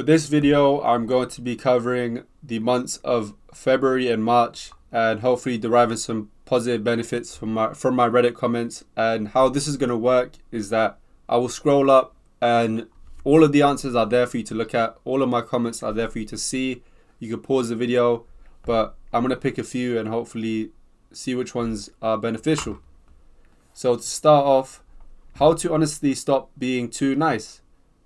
this video, I'm going to be covering the months of February and March and hopefully deriving some positive benefits from my Reddit comments. And how this is going to work is that I will scroll up and all of the answers are there for you to look at. All of my comments are there for you to see. You can pause the video, but I'm going to pick a few and hopefully see which ones are beneficial. So to start off, how to honestly stop being too nice.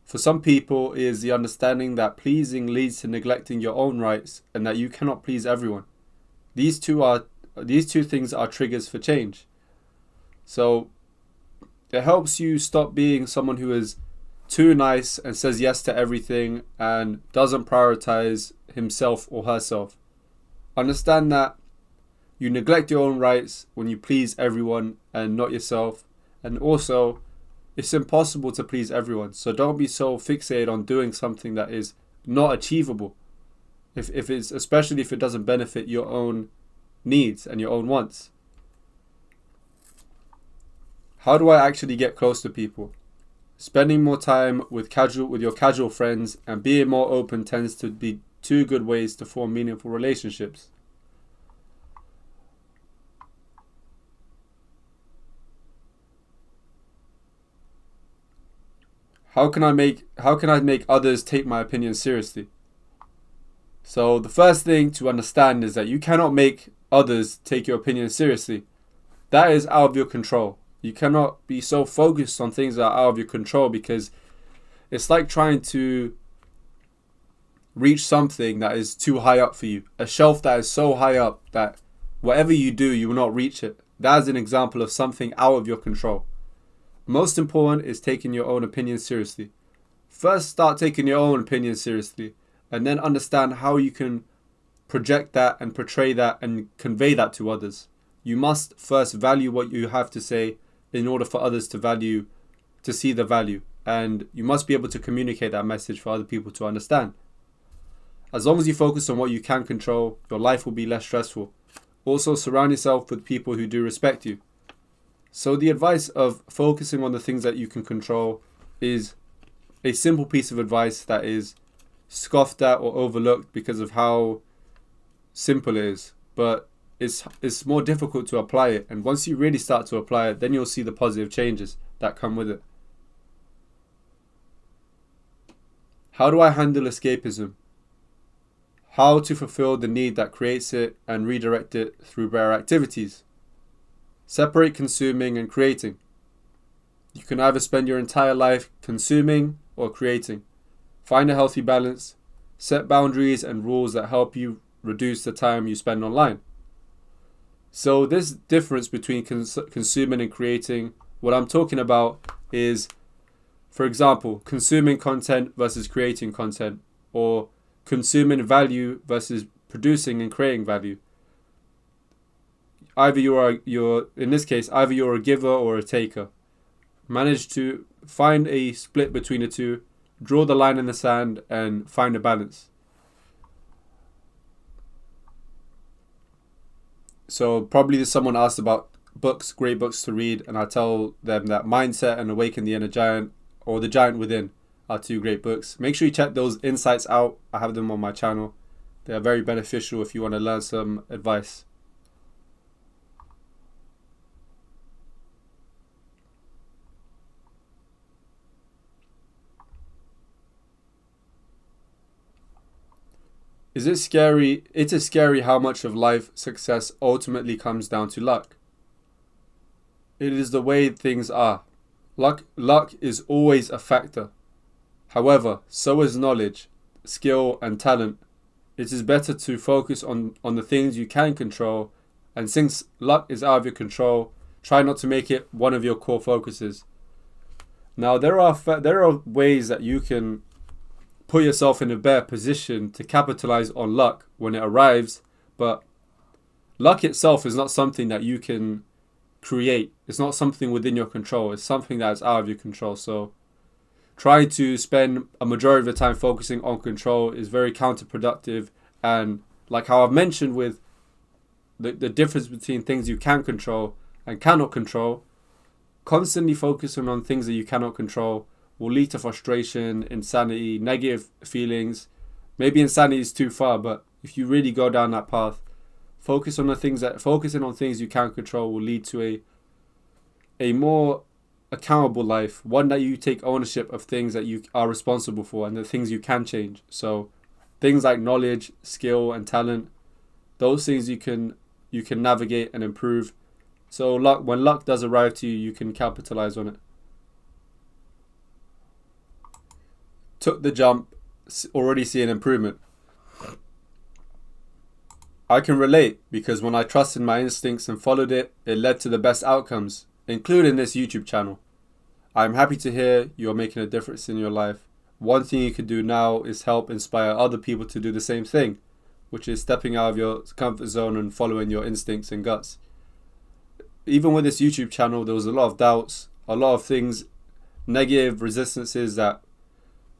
For some people, it is the understanding that pleasing leads to neglecting your own rights and that you cannot please everyone. These two things are triggers for change. So it helps you stop being someone who is too nice and says yes to everything and doesn't prioritize himself or herself. Understand that you neglect your own rights when you please everyone and not yourself. And also, it's impossible to please everyone. So don't be so fixated on doing something that is not achievable. Especially if it doesn't benefit your own needs and your own wants. How do I actually get close to people? Spending more time with your casual friends and being more open tends to be two good ways to form meaningful relationships. How can I make others take my opinion seriously? So the first thing to understand is that you cannot make others take your opinion seriously. That is out of your control. You cannot be so focused on things that are out of your control, because it's like trying to reach something that is too high up for you. A shelf that is so high up that whatever you do, you will not reach it. That is an example of something out of your control. Most important is taking your own opinion seriously. First, start taking your own opinion seriously, and then understand how you can project that and portray that and convey that to others. You must first value what you have to say in order for others to see the value. And you must be able to communicate that message for other people to understand. As long as you focus on what you can control, your life will be less stressful. Also, surround yourself with people who do respect you. So the advice of focusing on the things that you can control is a simple piece of advice that is scoffed at or overlooked because of how simple it is. But it's more difficult to apply it. And once you really start to apply it, then you'll see the positive changes that come with it. How do I handle escapism? How to fulfill the need that creates it and redirect it through better activities. Separate consuming and creating. You can either spend your entire life consuming or creating. Find a healthy balance. Set boundaries and rules that help you reduce the time you spend online. So this difference between consuming and creating, what I'm talking about is, for example, consuming content versus creating content, or consuming value versus producing and creating value. Either you're in this case, either you're a giver or a taker. Manage to find a split between the two, draw the line in the sand, and find a balance. So probably someone asked about books, great books to read, and I tell them that Mindset and Awaken the Inner Giant, or The Giant Within, are two great books. Make sure you check those insights out. I have them on my channel. They are very beneficial if you want to learn some advice. It is scary how much of life success ultimately comes down to luck. It is the way things are. Luck is always a factor. However, so is knowledge, skill, and talent. It is better to focus on the things you can control, and since luck is out of your control, try not to make it one of your core focuses. Now, there are ways that you can put yourself in a better position to capitalize on luck when it arrives, but luck itself is not something that you can create. It's not something within your control. It's something that is out of your control. So trying to spend a majority of the time focusing on control is very counterproductive. And like how I've mentioned with the difference between things you can control and cannot control, constantly focusing on things that you cannot control will lead to frustration, insanity, negative feelings. Maybe insanity is too far, but if you really go down that path, focusing on things you can control will lead to a more accountable life, one that you take ownership of things that you are responsible for and the things you can change. So things like knowledge, skill, and talent, those things you can navigate and improve. So when luck does arrive to you, you can capitalize on it. Took the jump, already see an improvement. I can relate because when I trusted my instincts and followed it, it led to the best outcomes, including this YouTube channel. I'm happy to hear you're making a difference in your life. One thing you can do now is help inspire other people to do the same thing, which is stepping out of your comfort zone and following your instincts and guts. Even with this YouTube channel, there was a lot of doubts, a lot of things, negative resistances that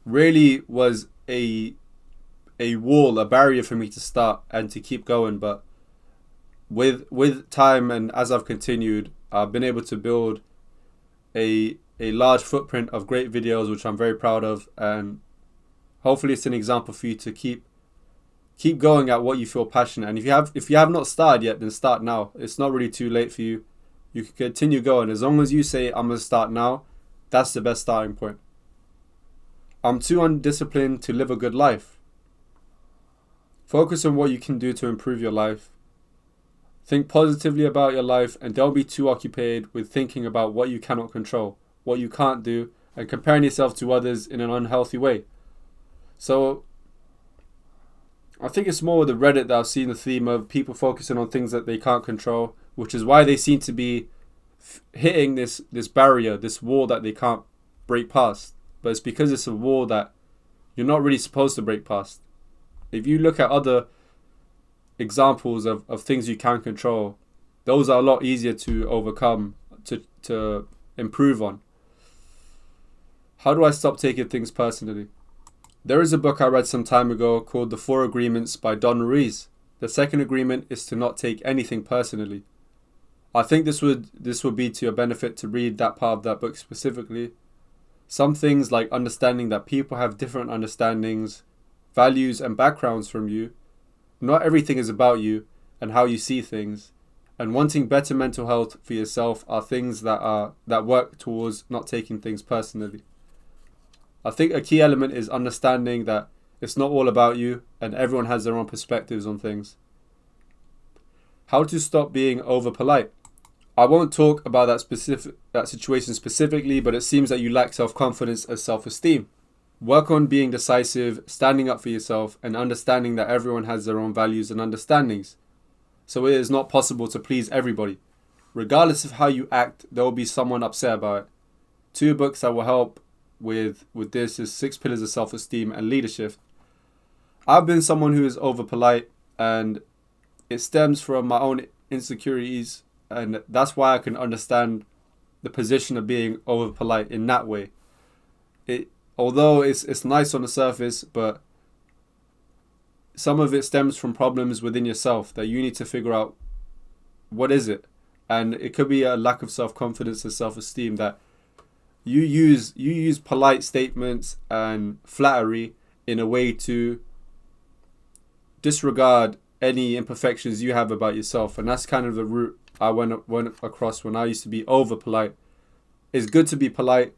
really was a wall, a barrier for me to start and to keep going. But with time and as I've continued, I've been able to build a large footprint of great videos, which I'm very proud of, and hopefully it's an example for you to keep going at what you feel passionate. And if you have not started yet, then start now. It's not really too late for you. You can continue going as long as you say, I'm going to start now. That's the best starting point. I'm too undisciplined to live a good life. Focus on what you can do to improve your life. Think positively about your life and don't be too occupied with thinking about what you cannot control, what you can't do, and comparing yourself to others in an unhealthy way. So I think it's more with the Reddit that I've seen the theme of people focusing on things that they can't control, which is why they seem to be hitting this barrier, this wall that they can't break past. But it's because it's a wall that you're not really supposed to break past. If you look at other examples of things you can control, those are a lot easier to overcome, to improve on. How do I stop taking things personally? There is a book I read some time ago called The 4 Agreements by Don Ruiz. The second agreement is to not take anything personally. I think this would be to your benefit to read that part of that book specifically. Some things like understanding that people have different understandings, values and backgrounds from you. Not everything is about you and how you see things. And wanting better mental health for yourself are things that work towards not taking things personally. I think a key element is understanding that it's not all about you and everyone has their own perspectives on things. How to stop being over polite. I won't talk about that situation specifically, but it seems that you lack self-confidence and self-esteem. Work on being decisive, standing up for yourself, and understanding that everyone has their own values and understandings. So it is not possible to please everybody. Regardless of how you act, there will be someone upset about it. 2 books that will help with this is 6 Pillars of Self-Esteem and Leadership. I've been someone who is over polite, and it stems from my own insecurities, and that's why I can understand the position of being over polite in that way. Although it's nice on the surface, but some of it stems from problems within yourself that you need to figure out what is it. And it could be a lack of self-confidence and self-esteem that you use polite statements and flattery in a way to disregard any imperfections you have about yourself. And that's kind of the route I went across when I used to be over polite. It's good to be polite,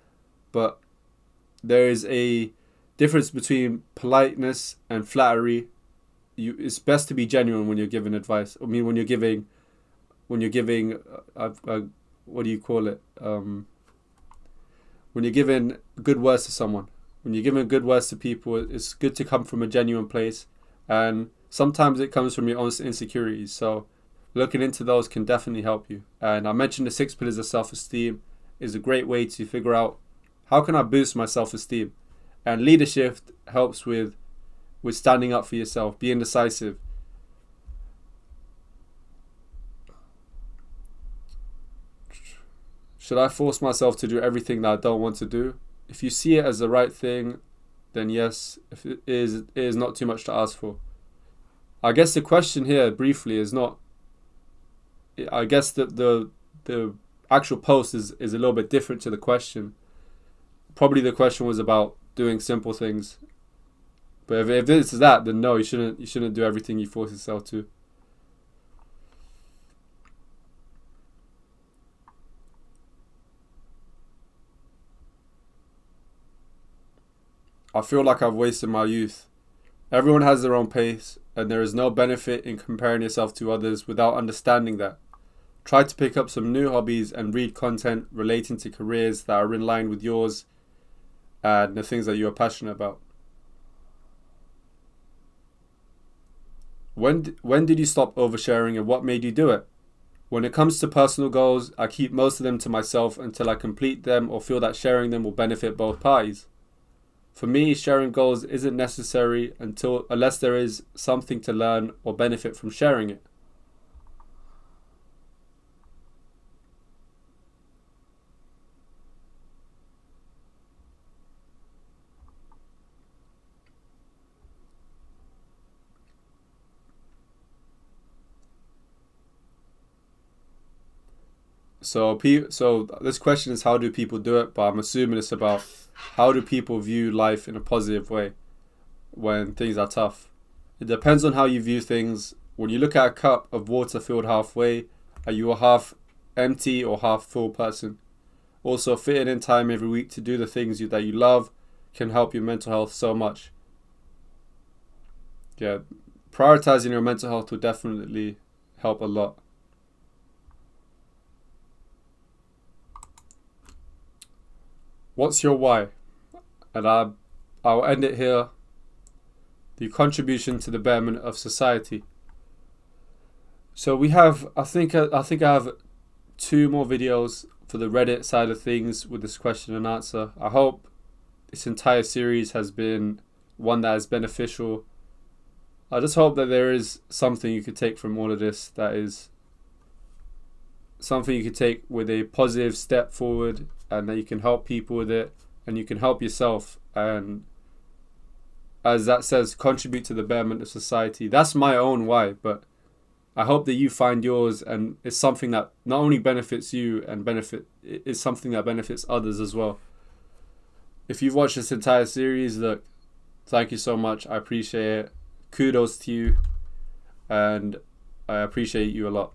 but there is a difference between politeness and flattery. It's best to be genuine when you're giving advice. I mean, when you're giving what do you call it? When you're giving good words to someone. When you're giving good words to people, it's good to come from a genuine place. And sometimes it comes from your own insecurities. So looking into those can definitely help you. And I mentioned the 6 Pillars of Self-Esteem is a great way to figure out how can I boost my self-esteem. And leadership helps with standing up for yourself, being decisive. Should I force myself to do everything that I don't want to do? If you see it as the right thing, then yes. If it is not too much to ask for. I guess the question here briefly is not, I guess the actual post is a little bit different to the question. probably the question was about doing simple things. But if it's that, then no, you shouldn't do everything you force yourself to. I feel like I've wasted my youth. Everyone has their own pace, and there is no benefit in comparing yourself to others without understanding that. Try to pick up some new hobbies and read content relating to careers that are in line with yours and the things that you are passionate about. When did you stop oversharing, and what made you do it? When it comes to personal goals, I keep most of them to myself until I complete them or feel that sharing them will benefit both parties. For me, sharing goals isn't necessary unless there is something to learn or benefit from sharing it. So this question is, how do people do it? But I'm assuming it's about how do people view life in a positive way when things are tough. It depends on how you view things. When you look at a cup of water filled halfway, are you a half empty or half full person? Also, fitting in time every week to do the things that you love can help your mental health so much. Yeah, prioritizing your mental health will definitely help a lot. What's your why? And I'll end it here. The contribution to the betterment of society. So we have, I think I have 2 more videos for the Reddit side of things with this question and answer. I hope this entire series has been one that is beneficial. I just hope that there is something you could take from all of this that is something you could take with a positive step forward, and that you can help people with it, and you can help yourself, and as that says, contribute to the betterment of society. That's my own why, but I hope that you find yours, and it's something that not only benefits you and it's something that benefits others as well. If you've watched this entire series, look, thank you so much. I appreciate it. Kudos to you, and I appreciate you a lot.